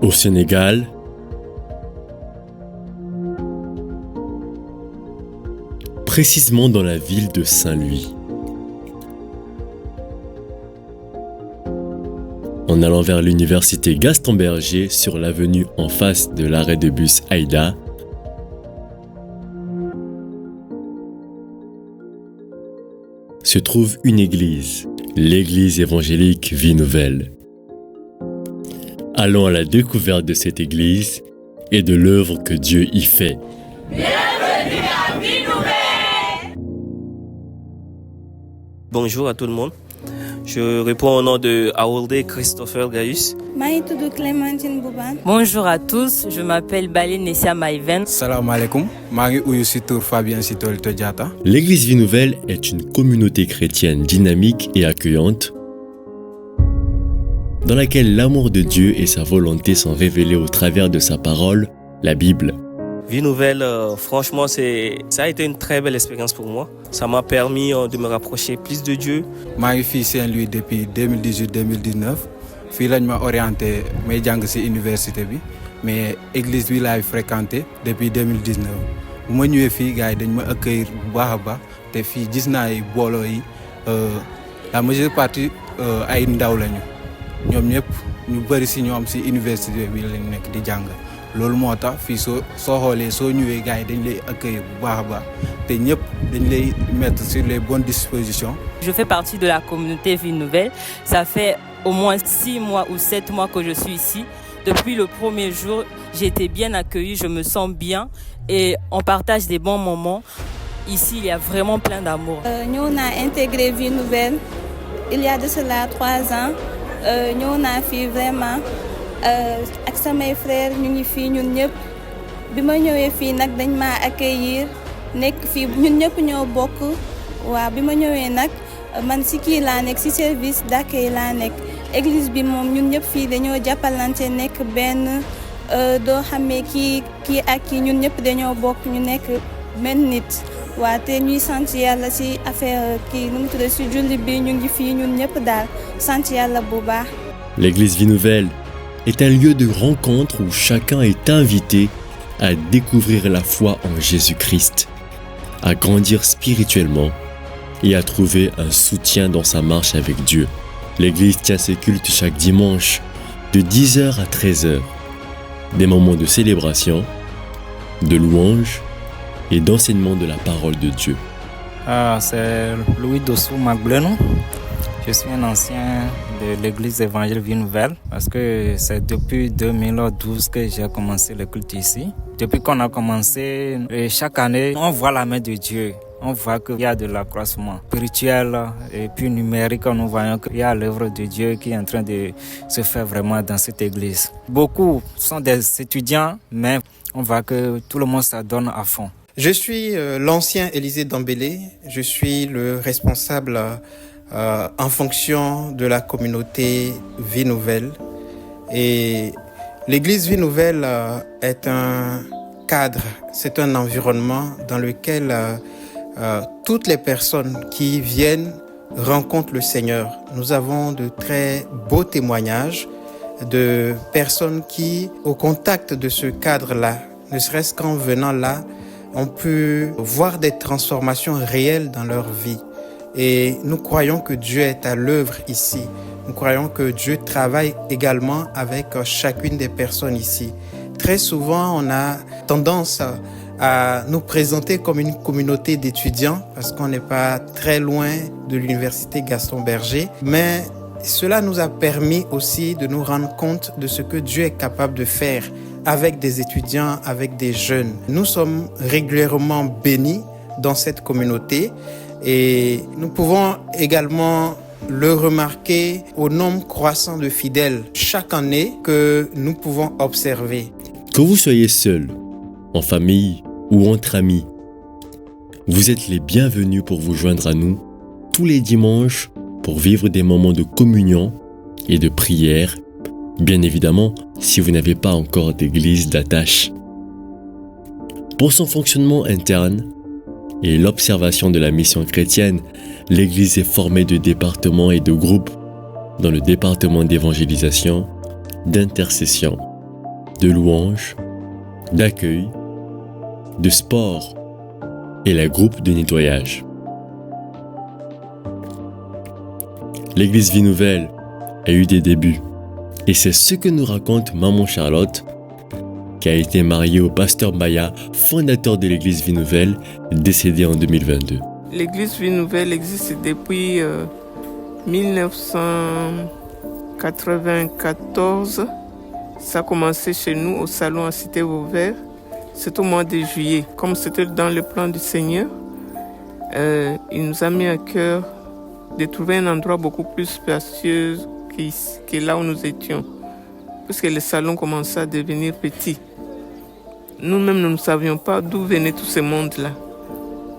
Au Sénégal, précisément dans la ville de Saint-Louis. En allant vers l'université Gaston Berger sur l'avenue en face de l'arrêt de bus Aïda, se trouve une église, l'église évangélique Vie Nouvelle. Allons à la découverte de cette église et de l'œuvre que Dieu y fait. Bienvenue à Vie Nouvelle! Bonjour à tout le monde. Je réponds au nom de Aoulde Christopher Gaius. Maïtoudou Clémentine Bouban. Bonjour à tous, je m'appelle Balé Nessia Maïven. Salam alaikum, Marie Ouyoussitour Fabien Sitol Todiata. L'église Vie Nouvelle est une communauté chrétienne dynamique et accueillante dans laquelle l'amour de Dieu et sa volonté sont révélés au travers de sa parole, la Bible. Vie Nouvelle, franchement, ça a été une très belle expérience pour moi. Ça m'a permis de me rapprocher plus de Dieu. Marie fii Saint-Louis depuis 2018-2019. Fii lañ ma orienté may jàng ci université bi mais église bi laay fréquenté depuis 2019. bu ma ñëwee fii gars yi dañ ma accueillir bu baax a baax te fii gis naa yi booloo yi la majeure partie ay ndaw lañu ñoom ñëpp ñu bëri ci ñoom ci université bi lañ nekk di jàng. loolu moo tax fii soo xoolee soo ñëwee gars yi dañ lay accueillir bu baax a baax te ñëpp dañ lay mettre sur les bonnes dispositions. Je fais partie de la communauté Vie Nouvelle. Ça fait au moins 6 mois ou 7 mois que je suis ici. Depuis le premier jour, j'ai été bien accueillie, je me sens bien et on partage des bons moments. Ici, il y a vraiment plein d'amour. Nous on a intégré Vie Nouvelle il y a de cela 3 ans. Nous on a fait vraiment ak samay frères ñu ngi fii ñun ñëpp bi ma ñëwee fii nag dañ maa accueillir nekk fii ñun ñëpp ñoo bokk waaw bi ma ñëwee nag man si kii laa nekk si service d'accueil laa nekk église bi moom ñun ñëpp fii dañoo jàppalante nekk benn doo xamee kii ak kii ñun ñëpp dañoo bokk ñu nekk benn nit waaw te ñuy sant yàlla si affaire kii nu mu tudd si julli bi ñu ngi fii ñun ñëpp daal sant yàlla bu baax. L'église Vie Nouvelle est un lieu de rencontre où chacun est invité à découvrir la foi en Jésus-Christ, à grandir spirituellement et à trouver un soutien dans sa marche avec Dieu. L'église tient ses cultes chaque dimanche de 10h à 13h, des moments de célébration, de louange et d'enseignement de la parole de Dieu. C'est Louis Dossou Magbleno. Je suis un ancien de l'église évangélique Vie Nouvelle parce que c'est depuis 2012 que j'ai commencé le culte ici. Depuis qu'on a commencé, chaque année, on voit la main de Dieu. On voit qu'il y a de l'accroissement spirituel et puis numérique. Nous voyons qu'il y a l'œuvre de Dieu qui est en train de se faire vraiment dans cette église. Beaucoup sont des étudiants, mais on voit que tout le monde s'adonne à fond. Je suis l'ancien Élisée Dambélé. Je suis le responsable en fonction de la communauté Vie Nouvelle. Et l'église Vie Nouvelle est un cadre, c'est un environnement dans lequel toutes les personnes qui viennent rencontrent le Seigneur. Nous avons de très beaux témoignages de personnes qui, au contact de ce cadre-là, ne serait-ce qu'en venant là, ont pu voir des transformations réelles dans leur vie. Et nous croyons que Dieu est à l'œuvre ici. Nous croyons que Dieu travaille également avec chacune des personnes ici. Très souvent, on a tendance à nous présenter comme une communauté d'étudiants parce qu'on n'est pas très loin de l'université Gaston Berger. Mais cela nous a permis aussi de nous rendre compte de ce que Dieu est capable de faire avec des étudiants, avec des jeunes. Nous sommes régulièrement bénis dans cette communauté. Et nous pouvons également le remarquer au nombre croissant de fidèles chaque année que nous pouvons observer. Que vous soyez seul, en famille ou entre amis, vous êtes les bienvenus pour vous joindre à nous tous les dimanches pour vivre des moments de communion et de prière, bien évidemment si vous n'avez pas encore d'église d'attache. Pour son fonctionnement interne, et l'observation de la mission chrétienne, l'Église est formée de départements et de groupes dans le département d'évangélisation, d'intercession de louanges, d'accueil, de sport et les groupes de nettoyage. L'église Vie Nouvelle a eu des débuts et c'est ce que nous raconte Maman Charlotte, qui a été mariée au pasteur Maya, fondateur de l'église Vie Nouvelle, décédé en 2022. L'église Vie Nouvelle existe depuis 1994. Ça a commencé chez nous au salon à Cité-Vauvert. C'est au mois de juillet. Comme c'était dans le plan du Seigneur, il nous a mis à cœur de trouver un endroit beaucoup plus spacieux que là où nous étions, puisque le salon commençait à devenir petit. Nous-mêmes, nous ne savions pas d'où venait tout ce monde-là.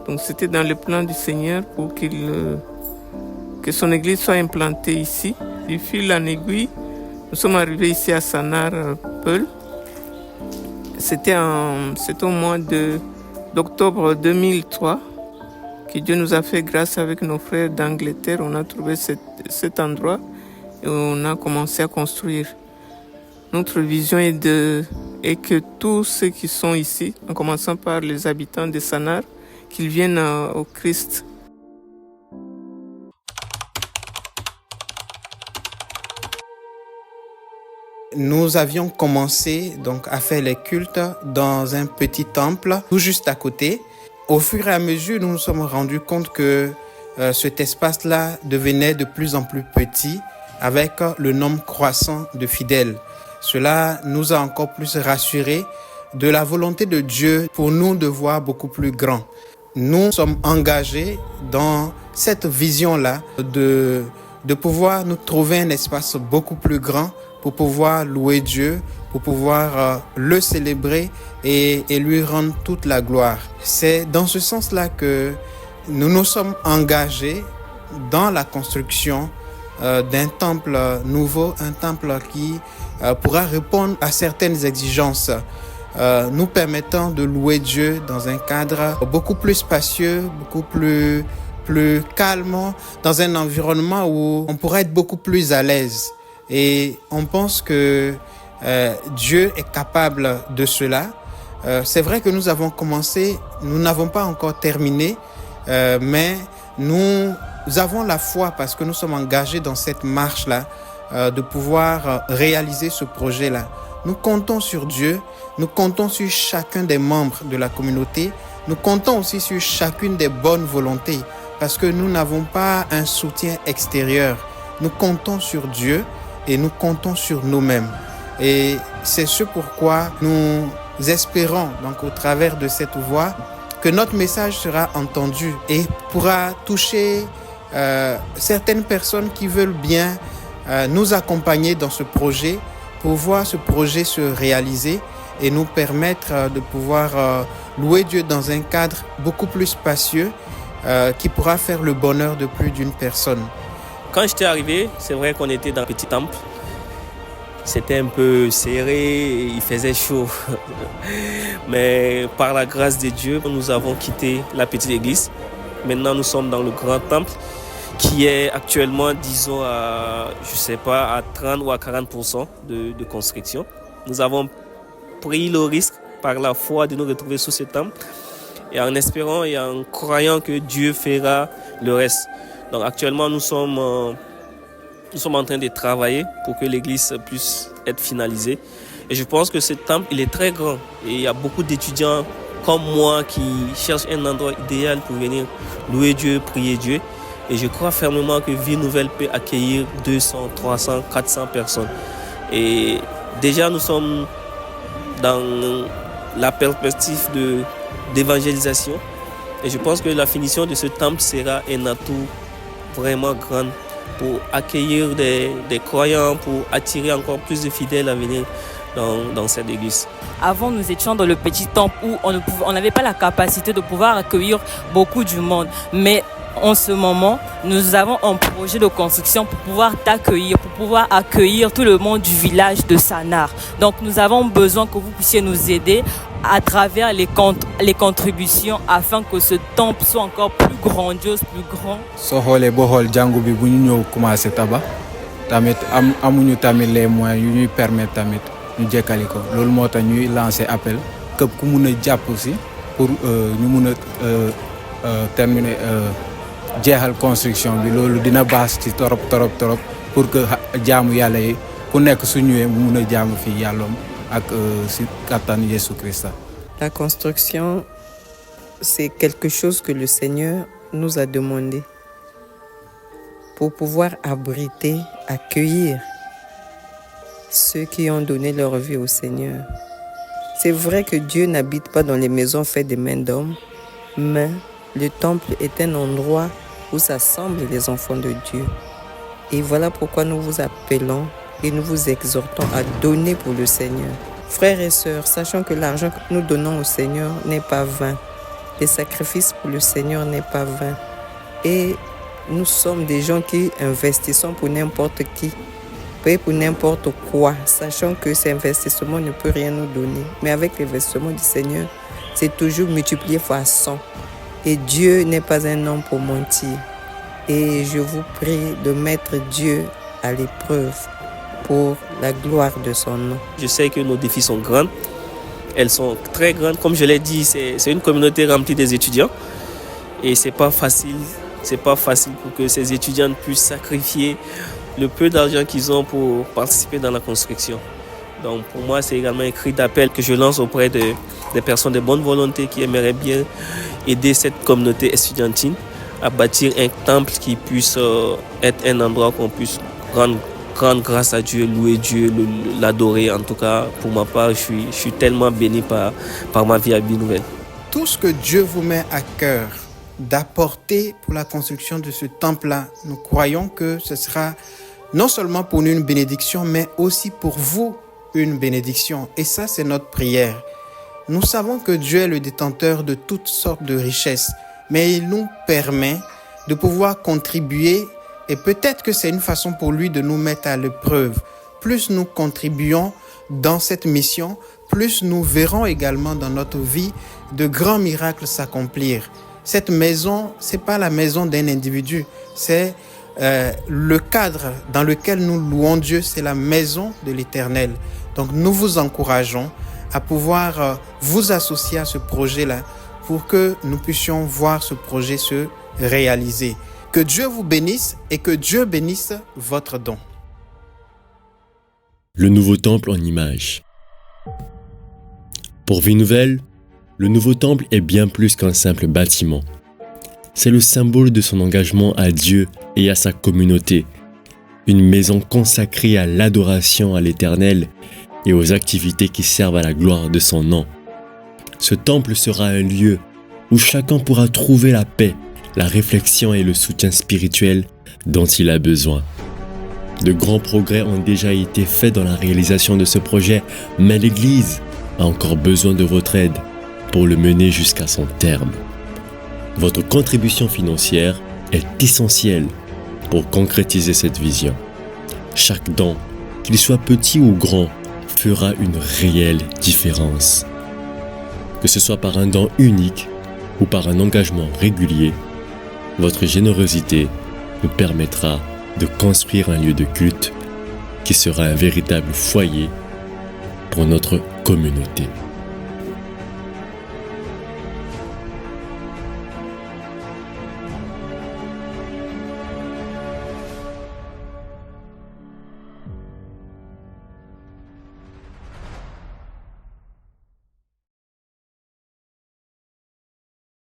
Donc c'était dans le plan du Seigneur pour que son église soit implantée ici. Du fil en aiguille, nous sommes arrivés ici à Sanar, Peul. C'était au mois d'octobre 2003 que Dieu nous a fait grâce avec nos frères d'Angleterre. On a trouvé cet endroit et on a commencé à construire. Notre vision est que tous ceux qui sont ici, en commençant par les habitants de Sanar, qu'ils viennent au Christ. Nous avions commencé donc à faire les cultes dans un petit temple tout juste à côté. Au fur et à mesure, nous nous sommes rendus compte que cet espace-là devenait de plus en plus petit avec le nombre croissant de fidèles. Cela nous a encore plus rassurés de la volonté de Dieu pour nous de voir beaucoup plus grand. Nous sommes engagés dans cette vision-là de pouvoir nous trouver un espace beaucoup plus grand pour pouvoir louer Dieu, pour pouvoir le célébrer et lui rendre toute la gloire. C'est dans ce sens-là que nous nous sommes engagés dans la construction d'un temple nouveau, un temple qui pourra répondre à certaines exigences, nous permettant de louer Dieu dans un cadre beaucoup plus spacieux, beaucoup plus calme, dans un environnement où on pourra être beaucoup plus à l'aise. Et on pense que Dieu est capable de cela. C'est vrai que nous avons commencé, nous n'avons pas encore terminé, mais nous avons la foi parce que nous sommes engagés dans cette marche-là, de pouvoir réaliser ce projet-là. Nous comptons sur Dieu, nous comptons sur chacun des membres de la communauté, nous comptons aussi sur chacune des bonnes volontés parce que nous n'avons pas un soutien extérieur. Nous comptons sur Dieu et nous comptons sur nous-mêmes. Et c'est ce pourquoi nous espérons, donc au travers de cette voix, que notre message sera entendu et pourra toucher certaines personnes qui veulent bien nous accompagner dans ce projet pour voir ce projet se réaliser et nous permettre de pouvoir louer Dieu dans un cadre beaucoup plus spacieux qui pourra faire le bonheur de plus d'une personne. Quand j'étais arrivé, c'est vrai qu'on était dans un petit temple. C'était un peu serré, il faisait chaud. Mais par la grâce de Dieu, nous avons quitté la petite église. Maintenant, nous sommes dans le grand temple qui est actuellement, disons, à 30 ou à 40% de construction. Nous avons pris le risque par la foi de nous retrouver sous ce temple et en espérant et en croyant que Dieu fera le reste. Donc actuellement, nous sommes en train de travailler pour que l'église puisse être finalisée. Et je pense que ce temple, il est très grand. Et il y a beaucoup d'étudiants comme moi qui cherchent un endroit idéal pour venir louer Dieu, prier Dieu. Et je crois fermement que Vie Nouvelle peut accueillir 200, 300, 400 personnes. Et déjà, nous sommes dans la perspective d'évangélisation. Et je pense que la finition de ce temple sera un atout vraiment grand pour accueillir des croyants, pour attirer encore plus de fidèles à venir dans cette église. Avant, nous étions dans le petit temple où on n'avait pas la capacité de pouvoir accueillir beaucoup du monde. Mais en ce moment, nous avons un projet de construction pour pouvoir t'accueillir, pour pouvoir accueillir tout le monde du village de Sanar. Donc, nous avons besoin que vous puissiez nous aider à travers les contributions afin que ce temple soit encore plus grandiose, plus grand. So xolé bo xol jangu bi bu ñu ñëw commencé tabax tamit amuñu tamit les moyens yu ñuy permettre tamit ñu jekkali ko loolu moo tax ñuy lancer appel képp ku mun a jàpp si pour ñu mun a terminer jeexal construction bi loolu dina baax ci torop pour que jaamu yàlla yi ku nekk su ñëwee mu mun a jaamu fii yàlloom ak si kattan Yesu Christa. La construction, c'est quelque chose que le Seigneur nous a demandé pour pouvoir abriter, accueillir ceux qui ont donné leur vie au Seigneur. C'est vrai que Dieu n'habite pas dans les maisons faites des mains d'hommes, mais le temple est un endroit où s'assemblent les enfants de Dieu. Et voilà pourquoi nous vous appelons et nous vous exhortons à donner pour le Seigneur. Frères et sœurs, sachant que l'argent que nous donnons au Seigneur n'est pas vain. Les sacrifices pour le Seigneur n'est pas vain. Et nous sommes des gens qui investissons pour n'importe qui, pour n'importe quoi, sachant que cet investissement ne peut rien nous donner. Mais avec l'investissement du Seigneur, c'est toujours multiplié fois 100. Et Dieu n'est pas un homme pour mentir. Et je vous prie de mettre Dieu à l'épreuve pour la gloire de son nom. Je sais que nos défis sont grands. Elles sont très grandes. Comme je l'ai dit, c'est une communauté remplie des étudiants. Et c'est pas facile pour que ces étudiants puissent sacrifier le peu d'argent qu'ils ont pour participer dans la construction. Donc pour moi, c'est également un cri d'appel que je lance auprès des personnes de bonne volonté qui aimeraient bien aider cette communauté estudiantine à bâtir un temple qui puisse être un endroit qu'on puisse rendre grâce à Dieu, louer Dieu, l'adorer. En tout cas, pour ma part, je suis tellement béni par ma vie à Vie Nouvelle. Tout ce que Dieu vous met à cœur d'apporter pour la construction de ce temple-là, nous croyons que ce sera non seulement pour nous une bénédiction, mais aussi pour vous une bénédiction. Et ça, c'est notre prière. Nous savons que Dieu est le détenteur de toutes sortes de richesses, mais il nous permet de pouvoir contribuer. Et peut-être que c'est une façon pour lui de nous mettre à l'épreuve. Plus nous contribuons dans cette mission, plus nous verrons également dans notre vie de grands miracles s'accomplir. Cette maison, c'est pas la maison d'un individu, c'est le cadre dans lequel nous louons Dieu, c'est la maison de l'Éternel. Donc nous vous encourageons à pouvoir vous associer à ce projet-là pour que nous puissions voir ce projet se réaliser. Que Dieu vous bénisse et que Dieu bénisse votre don. Le nouveau temple en images. Pour Vie Nouvelle, le nouveau temple est bien plus qu'un simple bâtiment. C'est le symbole de son engagement à Dieu et à sa communauté. Une maison consacrée à l'adoration à l'Éternel et aux activités qui servent à la gloire de son nom. Ce temple sera un lieu où chacun pourra trouver la paix, la réflexion et le soutien spirituel dont il a besoin. De grands progrès ont déjà été faits dans la réalisation de ce projet, mais l'Église a encore besoin de votre aide pour le mener jusqu'à son terme. Votre contribution financière est essentielle pour concrétiser cette vision. Chaque don, qu'il soit petit ou grand, fera une réelle différence. Que ce soit par un don unique ou par un engagement régulier, votre générosité nous permettra de construire un lieu de culte qui sera un véritable foyer pour notre communauté.